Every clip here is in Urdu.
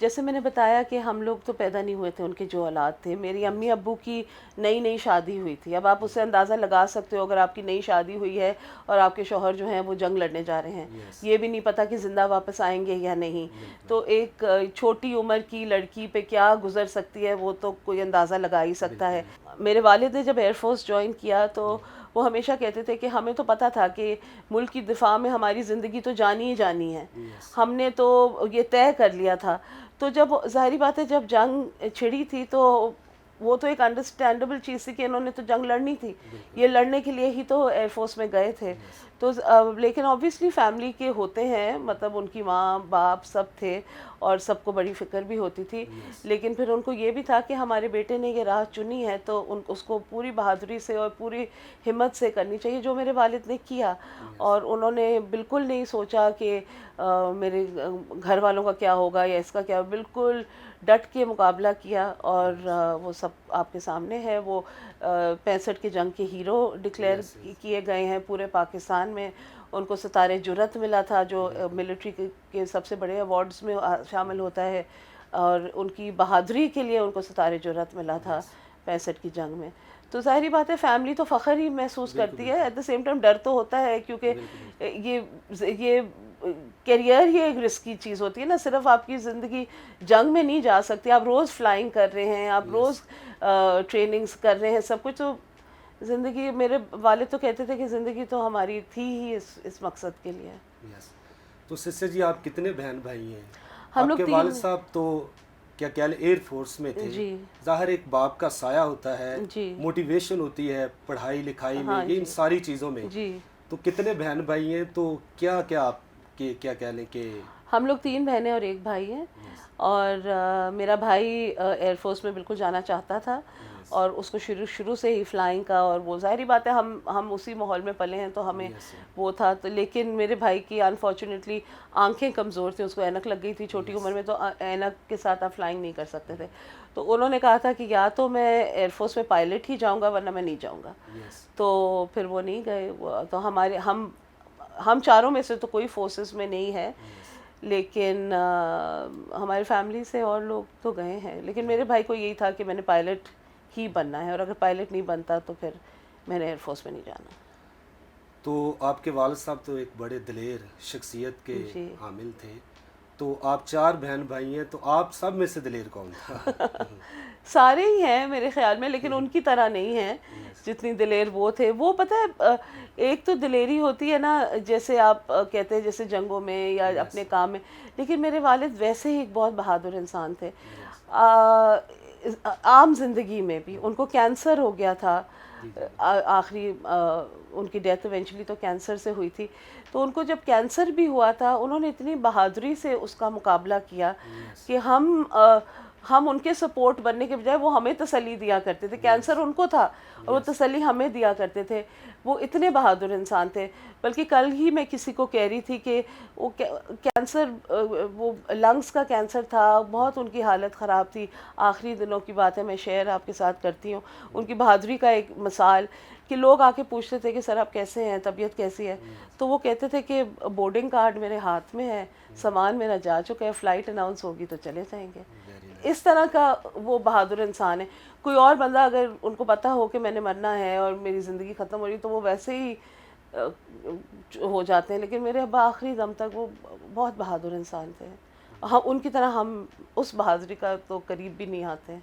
جیسے میں نے بتایا کہ ہم لوگ تو پیدا نہیں ہوئے تھے، ان کے جو اولاد تھے، میری امی ابو کی نئی شادی ہوئی تھی. اب آپ اسے اندازہ لگا سکتے ہو، اگر آپ کی نئی شادی ہوئی ہے اور آپ کے شوہر جو ہیں وہ جنگ لڑنے جا رہے ہیں، یہ بھی نہیں پتہ کہ زندہ واپس آئیں گے یا نہیں، تو ایک چھوٹی عمر کی لڑکی پہ کیا گزر سکتی ہے وہ تو کوئی اندازہ لگا ہی سکتا ہے. میرے والد نے جب ایئر فورس جوائن کیا تو وہ ہمیشہ کہتے تھے کہ ہمیں تو پتہ تھا کہ ملک کی دفاع میں ہماری زندگی تو جانی ہی جانی ہے، ہم نے تو یہ طے کر لیا تھا. تو جب ظاہری بات ہے جب جنگ چھڑی تھی تو وہ تو ایک انڈرسٹینڈیبل چیز تھی کہ انہوں نے تو جنگ لڑنی تھی، یہ لڑنے کے لیے ہی تو ایئر فورس میں گئے تھے. تو لیکن آبویسلی فیملی کے ہوتے ہیں، مطلب ان کی ماں باپ سب تھے اور سب کو بڑی فکر بھی ہوتی تھی، لیکن پھر ان کو یہ بھی تھا کہ ہمارے بیٹے نے یہ راہ چنی ہے تو اس کو پوری بہادری سے اور پوری ہمت سے کرنی چاہیے، جو میرے والد نے کیا. اور انہوں نے بالکل نہیں سوچا کہ میرے گھر والوں کا کیا ہوگا یا اس کا کیا، بالکل ڈٹ کے مقابلہ کیا. اور وہ سب آپ کے سامنے ہے، وہ 65 کی جنگ کے ہیرو ڈکلیئر کیے گئے ہیں پورے پاکستان میں. ان کو ستارے جرأت ملا تھا جو ملٹری کے سب سے بڑے ایوارڈز میں شامل ہوتا ہے، اور ان کی بہادری کے لیے ان کو ستارے جرأت ملا تھا 65 کی جنگ میں. تو ظاہری بات ہے فیملی تو فخر ہی محسوس کرتی ہے، ایٹ دا سیم ٹائم ڈر تو ہوتا ہے، کیونکہ یہ کیریئر ہی ایک رسکی چیز ہوتی ہے نا. صرف آپ کی زندگی جنگ میں نہیں جا سکتی، آپ روز فلائنگ کر رہے ہیں، آپ روز ٹریننگز کر رہے ہیں، سب کچھ. تو زندگی، میرے والد تو کہتے تھے کہ زندگی تو ہماری تھی ہی اس مقصد کے لیے. تو سسٹر جی آپ کتنے بہن بھائی ہیں؟ ہم آپ لوگ کے 3. والد صاحب تو کیا کہہ لیں ایئر فورس میں تھے. جی ظاہر ایک باپ کا سایہ ہوتا ہے، جی موٹیویشن ہوتی ہے پڑھائی لکھائی میں، ہاں یہ ان ساری چیزوں میں. جی تو کتنے بہن بھائی ہیں؟ تو کیا آپ کے کیا کہہ لیں کہ ہم لوگ 3 بہنیں اور 1 بھائی ہیں. اور میرا بھائی ایئر فورس میں بالکل جانا چاہتا تھا، اور اس کو شروع سے ہی فلائنگ کا، اور وہ ظاہری بات ہے ہم اسی ماحول میں پلے ہیں تو ہمیں وہ تھا. تو لیکن میرے بھائی کی انفارچونیٹلی آنکھیں کمزور تھیں، اس کو اینک لگ گئی تھی چھوٹی عمر میں، تو اینک کے ساتھ آپ فلائنگ نہیں کر سکتے تھے. تو انہوں نے کہا تھا کہ یا تو میں ایئر فورس میں پائلٹ ہی جاؤں گا ورنہ میں نہیں جاؤں گا. تو پھر وہ نہیں گئے. تو ہم چاروں میں سے تو کوئی فورسز میں نہیں ہے، لیکن ہماری فیملی سے اور لوگ تو گئے ہیں. لیکن میرے بھائی کو یہی تھا کہ میں نے پائلٹ ہی بننا ہے، اور اگر پائلٹ نہیں بنتا تو پھر میں نے ایئر فورس میں نہیں جانا. تو آپ کے والد صاحب تو ایک بڑے دلیر شخصیت کے حامل تھے. تو آپ 4 بہن بھائی ہیں، تو آپ سب میں سے دلیر کون تھا؟ سارے ہی ہیں میرے خیال میں، لیکن ان کی طرح نہیں ہیں جتنی دلیر وہ تھے. وہ پتہ ہے ایک تو دلیری ہوتی ہے نا، جیسے آپ کہتے ہیں جیسے جنگوں میں یا اپنے کام میں، لیکن میرے والد ویسے ہی ایک بہت بہادر انسان تھے. عام زندگی میں بھی ان کو کینسر ہو گیا تھا، آخری ان کی ڈیتھ ایونچولی تو کینسر سے ہوئی تھی. تو ان کو جب کینسر بھی ہوا تھا، انہوں نے اتنی بہادری سے اس کا مقابلہ کیا کہ ہم ان کے سپورٹ بننے کے بجائے وہ ہمیں تسلی دیا کرتے تھے. کینسر ان کو تھا اور وہ تسلی ہمیں دیا کرتے تھے. وہ اتنے بہادر انسان تھے. بلکہ کل ہی میں کسی کو کہہ رہی تھی کہ وہ کینسر، وہ لنگس کا کینسر تھا، بہت ان کی حالت خراب تھی. آخری دنوں کی بات ہے، میں شیئر آپ کے ساتھ کرتی ہوں ان کی بہادری کا ایک مثال، کہ لوگ آ کے پوچھتے تھے کہ سر آپ کیسے ہیں، طبیعت کیسی ہے؟ تو وہ کہتے تھے کہ بورڈنگ کارڈ میرے ہاتھ میں ہے، سامان میرا جا چکا ہے، فلائٹ اناؤنس ہوگی تو چلے جائیں گے. اس طرح کا وہ بہادر انسان ہے. کوئی اور بندہ اگر ان کو پتہ ہو کہ میں نے مرنا ہے اور میری زندگی ختم ہو رہی تو وہ ویسے ہی ہو جاتے ہیں. لیکن میرے ابا آخری دم تک وہ بہت بہادر انسان تھے. ان کی طرح ہم اس بہادری کا تو قریب بھی نہیں آتے.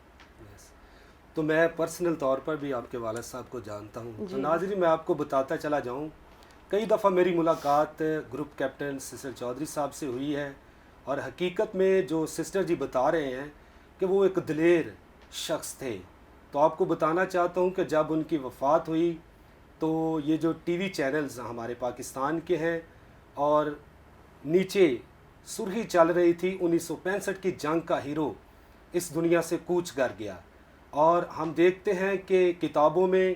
تو میں پرسنل طور پر بھی آپ کے والد صاحب کو جانتا ہوں. تو ناظرین میں آپ کو بتاتا چلا جاؤں، کئی دفعہ میری ملاقات گروپ کیپٹن سسٹر چودھری صاحب سے ہوئی ہے، اور حقیقت میں جو سسٹر جی بتا رہے ہیں کہ وہ ایک دلیر شخص تھے. تو آپ کو بتانا چاہتا ہوں کہ جب ان کی وفات ہوئی تو یہ جو ٹی وی چینلز ہمارے پاکستان کے ہیں، اور نیچے سرخی چل رہی تھی 1965 کی جنگ کا ہیرو اس دنیا سے کوچ کر گیا. اور ہم دیکھتے ہیں کہ کتابوں میں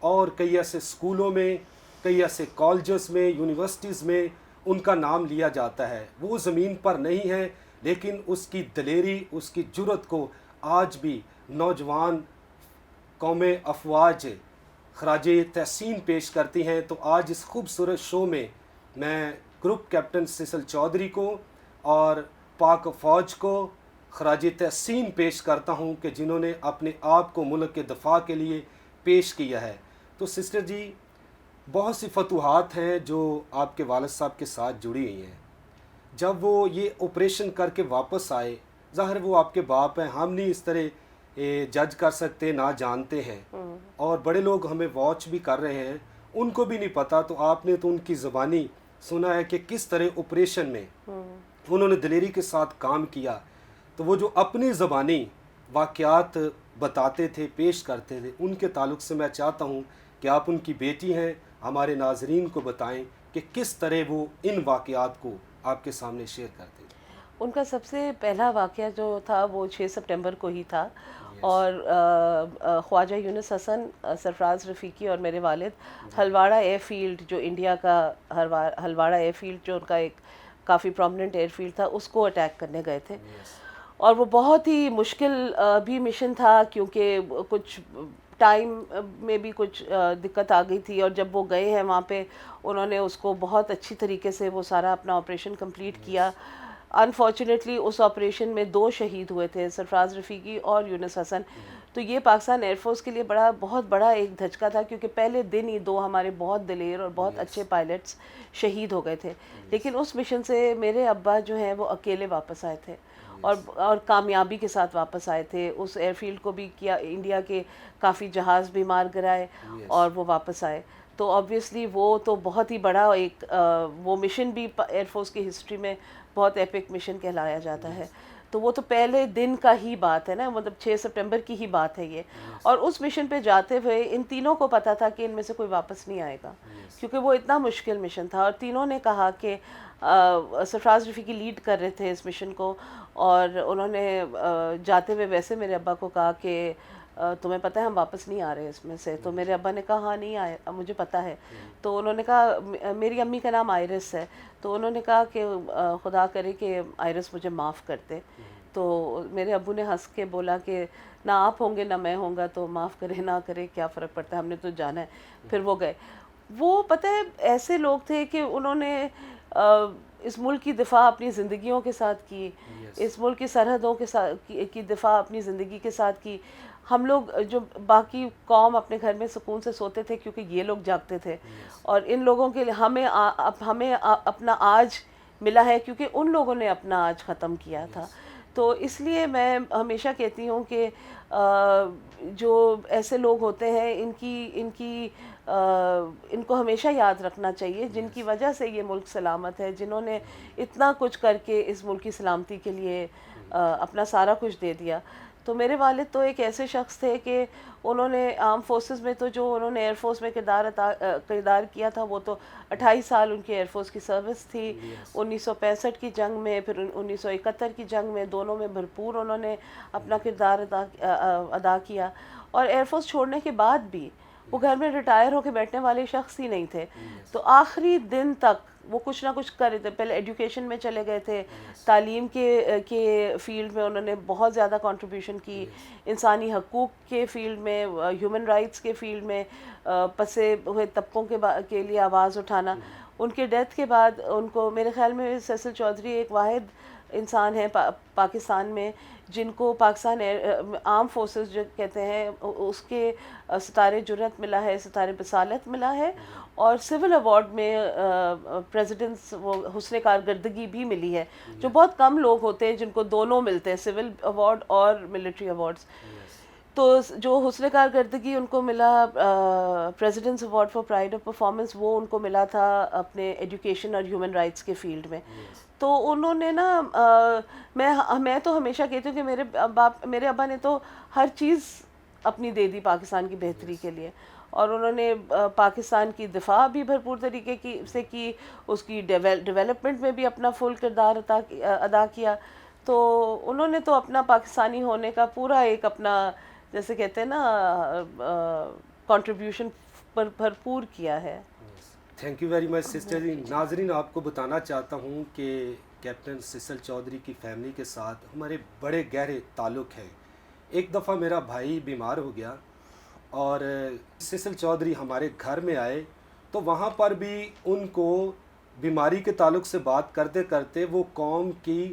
اور کئی ایسے اسکولوں میں، کئی ایسے کالجز میں، یونیورسٹیز میں ان کا نام لیا جاتا ہے. وہ زمین پر نہیں ہے، لیکن اس کی دلیری، اس کی جرأت کو آج بھی نوجوان قوم افواج خراج تحسین پیش کرتی ہیں. تو آج اس خوبصورت شو میں میں گروپ کیپٹن سسل چودھری کو اور پاک فوج کو خراج تحسین پیش کرتا ہوں کہ جنہوں نے اپنے آپ کو ملک کے دفاع کے لیے پیش کیا ہے۔ تو سسٹر جی، بہت سی فتوحات ہیں جو آپ کے والد صاحب کے ساتھ جڑی ہوئی ہیں۔ جب وہ یہ آپریشن کر کے واپس آئے، ظاہر وہ آپ کے باپ ہیں، ہم نہیں اس طرح جج کر سکتے، نہ جانتے ہیں، اور بڑے لوگ ہمیں واچ بھی کر رہے ہیں، ان کو بھی نہیں پتہ، تو آپ نے تو ان کی زبانی سنا ہے کہ کس طرح آپریشن میں انہوں نے دلیری کے ساتھ کام کیا۔ تو وہ جو اپنی زبانی واقعات بتاتے تھے، پیش کرتے تھے، ان کے تعلق سے میں چاہتا ہوں کہ آپ ان کی بیٹی ہیں، ہمارے ناظرین کو بتائیں کہ کس طرح وہ ان واقعات کو آپ کے سامنے شیئر کرتے تھے۔ ان کا سب سے پہلا واقعہ جو تھا وہ 6 سپٹمبر کو ہی تھا، اور خواجہ یونس حسن، سرفراز رفیقی اور میرے والد ہلواڑہ ایئر فیلڈ، جو انڈیا کا ہلواڑہ ایئر فیلڈ جو ان کا ایک کافی پرومننٹ ایئر فیلڈ تھا، اس کو اٹیک کرنے گئے تھے۔ اور وہ بہت ہی مشکل بھی مشن تھا، کیونکہ کچھ ٹائم میں بھی کچھ دقت آ گئی تھی، اور جب وہ گئے ہیں وہاں پہ انہوں نے اس کو بہت اچھی طریقے سے وہ سارا اپنا آپریشن کمپلیٹ کیا۔ انفارچونیٹلی اس آپریشن میں 2 شہید ہوئے تھے، سرفراز رفیقی اور یونس حسن۔ تو یہ پاکستان ایئر فورس کے لیے بہت بڑا ایک دھچکا تھا، کیونکہ پہلے دن ہی 2 ہمارے بہت دلیر اور بہت اچھے پائلٹس شہید ہو گئے تھے۔ لیکن اس مشن سے میرے ابا جو ہیں وہ اکیلے واپس آئے تھے، اور کامیابی کے ساتھ واپس آئے تھے۔ اس ایئر فیلڈ کو بھی کیا، انڈیا کے کافی جہاز بھی مار گرائے اور وہ واپس آئے۔ تو آبویسلی وہ تو بہت ہی بڑا ایک وہ مشن بھی ایئر فورس کی ہسٹری میں بہت ایپک مشن کہلایا جاتا ہے۔ تو وہ تو پہلے دن کا ہی بات ہے نا، مطلب 6 سپٹمبر کی ہی بات ہے یہ۔ اور اس مشن پہ جاتے ہوئے ان تینوں کو پتہ تھا کہ ان میں سے کوئی واپس نہیں آئے گا، کیونکہ وہ اتنا مشکل مشن تھا، اور تینوں نے کہا کہ سرفراز رفیقی لیڈ کر رہے تھے اس مشن کو، اور انہوں نے جاتے ہوئے ویسے میرے ابا کو کہا کہ تمہیں پتہ ہے ہم واپس نہیں آ رہے اس میں سے؟ تو میرے ابا نے کہا ہاں نہیں آئے، مجھے پتہ ہے۔ تو انہوں نے کہا، میری امی کا نام آئرس ہے، تو انہوں نے کہا کہ خدا کرے کہ آئرس مجھے معاف کر دے۔ تو میرے ابو نے ہنس کے بولا کہ نہ آپ ہوں گے نہ میں ہوں گا، تو معاف کرے نہ کرے کیا فرق پڑتا ہے، ہم نے تو جانا ہے۔ پھر وہ گئے۔ وہ پتہ ہے ایسے لوگ تھے کہ انہوں نے اس ملک کی دفاع اپنی زندگیوں کے ساتھ کی، اس ملک کی سرحدوں کے ساتھ کی دفاع اپنی زندگی کے ساتھ کی۔ ہم لوگ جو باقی قوم اپنے گھر میں سکون سے سوتے تھے کیونکہ یہ لوگ جاگتے تھے، اور ان لوگوں کے لیے ہمیں اپنا آج ملا ہے کیونکہ ان لوگوں نے اپنا آج ختم کیا تھا۔ تو اس لیے میں ہمیشہ کہتی ہوں کہ جو ایسے لوگ ہوتے ہیں ان کو ہمیشہ یاد رکھنا چاہیے، جن کی وجہ سے یہ ملک سلامت ہے، جنہوں نے اتنا کچھ کر کے اس ملک کی سلامتی کے لیے اپنا سارا کچھ دے دیا۔ تو میرے والد تو ایک ایسے شخص تھے کہ انہوں نے آرم فورسز میں تو جو انہوں نے ایئر فورس میں کردار کیا تھا، وہ تو 28 سال ان کی ایئر فورس کی سروس تھی۔ 1965 کی جنگ میں، پھر 1971 کی جنگ میں، دونوں میں بھرپور انہوں نے اپنا کردار ادا کیا۔ اور ایئر فورس چھوڑنے کے بعد بھی وہ گھر میں ریٹائر ہو کے بیٹھنے والے شخص ہی نہیں تھے، تو آخری دن تک وہ کچھ نہ کچھ کر رہے تھے۔ پہلے ایڈوکیشن میں چلے گئے تھے، تعلیم کے فیلڈ میں انہوں نے بہت زیادہ کنٹریبیوشن کی، انسانی حقوق کے فیلڈ میں، ہیومن رائٹس کے فیلڈ میں، پسے ہوئے طبقوں کے لیے آواز اٹھانا۔ ان کے ڈیتھ کے بعد ان کو، میرے خیال میں سیسل چودھری ایک واحد انسان ہے پاکستان میں جن کو پاکستان آرم فورسز جو کہتے ہیں اس کے ستارے جرأت ملا ہے، ستارے بصالت ملا ہے، اور سول ایوارڈ میں پریزیڈنٹس وہ حسن کارکردگی بھی ملی ہے، جو بہت کم لوگ ہوتے ہیں جن کو دونوں ملتے ہیں، سول ایوارڈ اور ملٹری ایوارڈز۔ تو جو حسن کارکردگی ان کو ملا، presidents award for pride of performance, وہ ان کو ملا تھا اپنے ایجوکیشن اور ہیومن رائٹس کے فیلڈ میں۔ تو انہوں نے نا، میں تو ہمیشہ کہتی ہوں کہ میرے ابا نے تو ہر چیز اپنی دے دی پاکستان کی بہتری کے لیے، اور انہوں نے پاکستان کی دفاع بھی بھرپور طریقے سے کی، اس کی ڈیولپمنٹ میں بھی اپنا فل کردار ادا کیا۔ تو انہوں نے تو اپنا پاکستانی ہونے کا پورا ایک اپنا، جیسے کہتے ہیں نا، کنٹریبیوشن بھرپور کیا ہے۔ Thank you very much sister ji. ناظرین، آپ کو بتانا چاہتا ہوں کہ کیپٹن سیسل چودھری کی فیملی کے ساتھ ہمارے بڑے گہرے تعلق ہیں۔ ایک دفعہ میرا بھائی بیمار ہو گیا اور سیسل چودھری ہمارے گھر میں آئے، تو وہاں پر بھی ان کو بیماری کے تعلق سے بات کرتے کرتے وہ قوم کی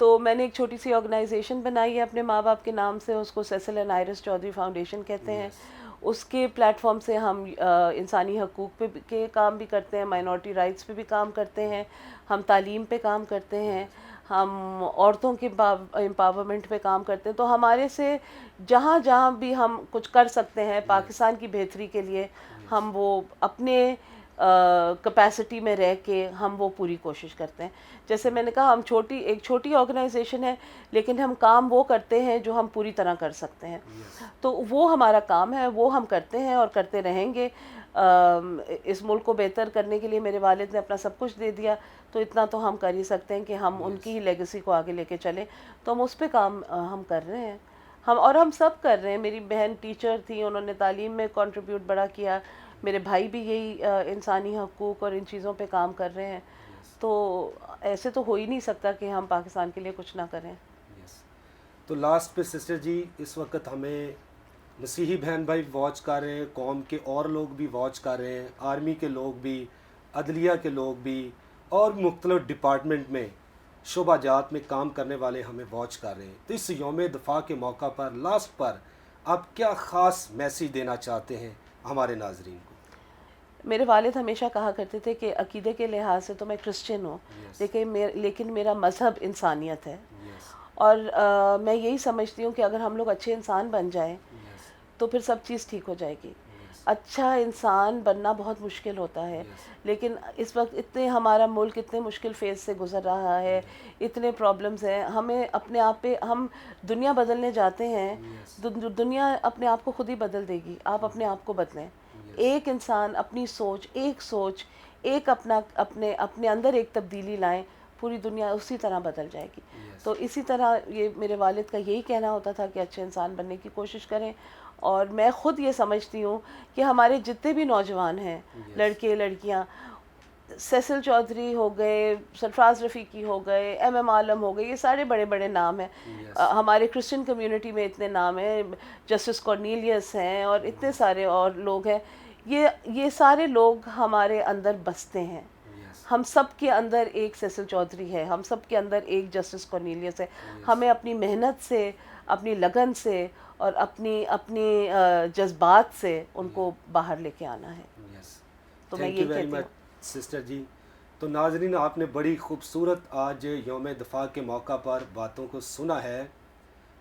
تو میں نے ایک چھوٹی سی آرگنائزیشن بنائی ہے اپنے ماں باپ کے نام سے, اس کو Cecil and Iris Chaudhry foundation کہتے ہیں. اس کے پلیٹ فارم سے ہم انسانی حقوق پہ کے کام بھی کرتے ہیں, مائنورٹی رائٹس پہ بھی کام کرتے ہیں, ہم تعلیم پہ کام کرتے ہیں, ہم عورتوں کے امپاورمنٹ پہ کام کرتے ہیں. تو ہمارے سے جہاں جہاں بھی ہم کچھ کر سکتے ہیں پاکستان کی بہتری کے لیے, ہم وہ اپنے کیپیسٹی میں رہ کے ہم وہ پوری کوشش کرتے ہیں. جیسے میں نے کہا, ہم ایک چھوٹی آرگنائزیشن ہے, لیکن ہم کام وہ کرتے ہیں جو ہم پوری طرح کر سکتے ہیں. تو وہ ہمارا کام ہے, وہ ہم کرتے ہیں اور کرتے رہیں گے. اس ملک کو بہتر کرنے کے لیے میرے والد نے اپنا سب کچھ دے دیا, تو اتنا تو ہم کر ہی سکتے ہیں کہ ہم ان کی ہی لیگیسی کو آگے لے کے چلیں. تو ہم اس پہ کام ہم کر رہے ہیں, ہم سب کر رہے ہیں. میری بہن ٹیچر تھی, انہوں نے تعلیم میں کنٹریبیوٹ بڑا کیا. میرے بھائی بھی یہی انسانی حقوق اور ان چیزوں پہ کام کر رہے ہیں. تو ایسے تو ہو ہی نہیں سکتا کہ ہم پاکستان کے لیے کچھ نہ کریں. تو لاسٹ پہ سسٹر جی, اس وقت ہمیں مسیحی بہن بھائی واچ کر رہے ہیں, قوم کے اور لوگ بھی واچ کر رہے ہیں, آرمی کے لوگ بھی, عدلیہ کے لوگ بھی, اور مختلف ڈپارٹمنٹ میں شعبہ جات میں کام کرنے والے ہمیں واچ کر رہے ہیں. تو اس یوم دفاع کے موقع پر لاسٹ پر آپ کیا خاص میسیج دینا چاہتے ہیں ہمارے ناظرین کو؟ میرے والد ہمیشہ کہا کرتے تھے کہ عقیدے کے لحاظ سے تو میں کرسچن ہوں, لیکن میرا مذہب انسانیت ہے. اور میں یہی سمجھتی ہوں کہ اگر ہم لوگ اچھے انسان بن جائیں تو پھر سب چیز ٹھیک ہو جائے گی. اچھا انسان بننا بہت مشکل ہوتا ہے, لیکن اس وقت ہمارا ملک اتنے مشکل فیز سے گزر رہا ہے, اتنے پرابلمز ہیں. ہمیں اپنے آپ پہ, ہم دنیا بدلنے جاتے ہیں, دنیا اپنے آپ کو خود ہی بدل دے گی. آپ اپنے آپ کو بدلیں. ایک انسان اپنی سوچ ایک اپنے اندر ایک تبدیلی لائیں, پوری دنیا اسی طرح بدل جائے گی. تو اسی طرح یہ میرے والد کا یہی کہنا ہوتا تھا کہ اچھے انسان بننے کی کوشش کریں. اور میں خود یہ سمجھتی ہوں کہ ہمارے جتنے بھی نوجوان ہیں, لڑکے لڑکیاں, سیسل چودھری ہو گئے, سرفراز رفیقی ہو گئے, ایم عالم ہو گئے, یہ سارے بڑے بڑے نام ہیں. ہمارے کرسچن کمیونٹی میں اتنے نام ہیں, جسٹس کارنیلیس ہیں, اور اتنے سارے اور لوگ ہیں. یہ سارے لوگ ہمارے اندر بستے ہیں. ہم سب کے اندر ایک سیسل چودھری ہے, ہم سب کے اندر ایک جسٹس کارنیلیس ہے. ہمیں اپنی محنت سے, اپنی لگن سے اور اپنی جذبات سے ان کو باہر لے کے آنا ہے. تو میں یہ کہتی ہوں سسٹر جی. تو ناظرین, آپ نے بڑی خوبصورت آج یوم دفاع کے موقع پر باتوں کو سنا ہے.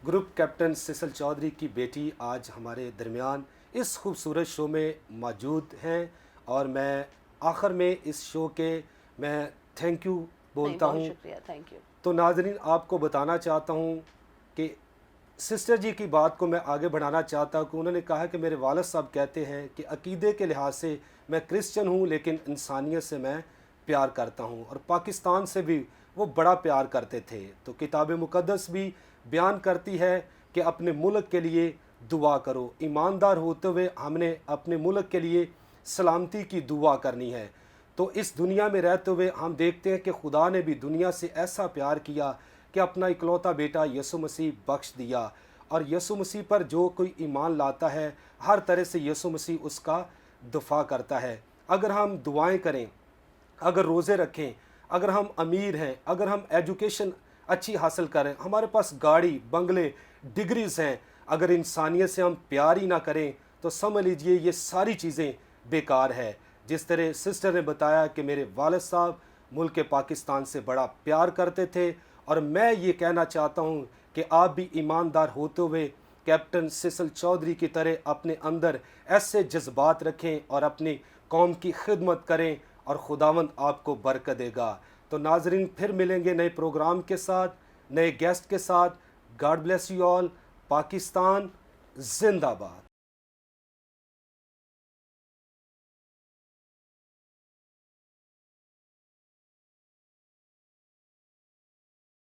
گروپ کیپٹن سیسل چودھری کی بیٹی آج ہمارے درمیان اس خوبصورت شو میں موجود ہیں, اور میں آخر میں اس شو کے میں تھینک یو بولتا ہوں. شکریہ, تھینک یو. تو ناظرین, آپ کو بتانا چاہتا ہوں کہ سسٹر جی کی بات کو میں آگے بڑھانا چاہتا ہوں کہ انہوں نے کہا کہ میرے والد صاحب کہتے ہیں کہ عقیدے کے لحاظ سے میں کرسچن ہوں, لیکن انسانیت سے میں پیار کرتا ہوں, اور پاکستان سے بھی وہ بڑا پیار کرتے تھے. تو کتاب مقدس بھی بیان کرتی ہے کہ اپنے ملک کے لیے دعا کرو. ایماندار ہوتے ہوئے ہم نے اپنے ملک کے لیے سلامتی کی دعا کرنی ہے. تو اس دنیا میں رہتے ہوئے ہم دیکھتے ہیں کہ خدا نے بھی دنیا سے ایسا پیار کیا کہ اپنا اکلوتا بیٹا یسوع مسیح بخش دیا, اور یسوع مسیح پر جو کوئی ایمان لاتا ہے ہر طرح سے یسوع مسیح اس کا دفاع کرتا ہے. اگر ہم دعائیں کریں, اگر روزے رکھیں, اگر ہم امیر ہیں, اگر ہم ایجوکیشن اچھی حاصل کریں, ہمارے پاس گاڑی بنگلے ڈگریز ہیں, اگر انسانیت سے ہم پیار ہی نہ کریں تو سمجھ لیجئے یہ ساری چیزیں بیکار ہے. جس طرح سسٹر نے بتایا کہ میرے والد صاحب ملک پاکستان سے بڑا پیار کرتے تھے, اور میں یہ کہنا چاہتا ہوں کہ آپ بھی ایماندار ہوتے ہوئے کیپٹن سیسل چودھری کی طرح اپنے اندر ایسے جذبات رکھیں اور اپنی قوم کی خدمت کریں, اور خداوند آپ کو برکت دے گا. تو ناظرین, پھر ملیں گے نئے پروگرام کے ساتھ, نئے گیسٹ کے ساتھ. God bless you all. Pakistan زندہ باد.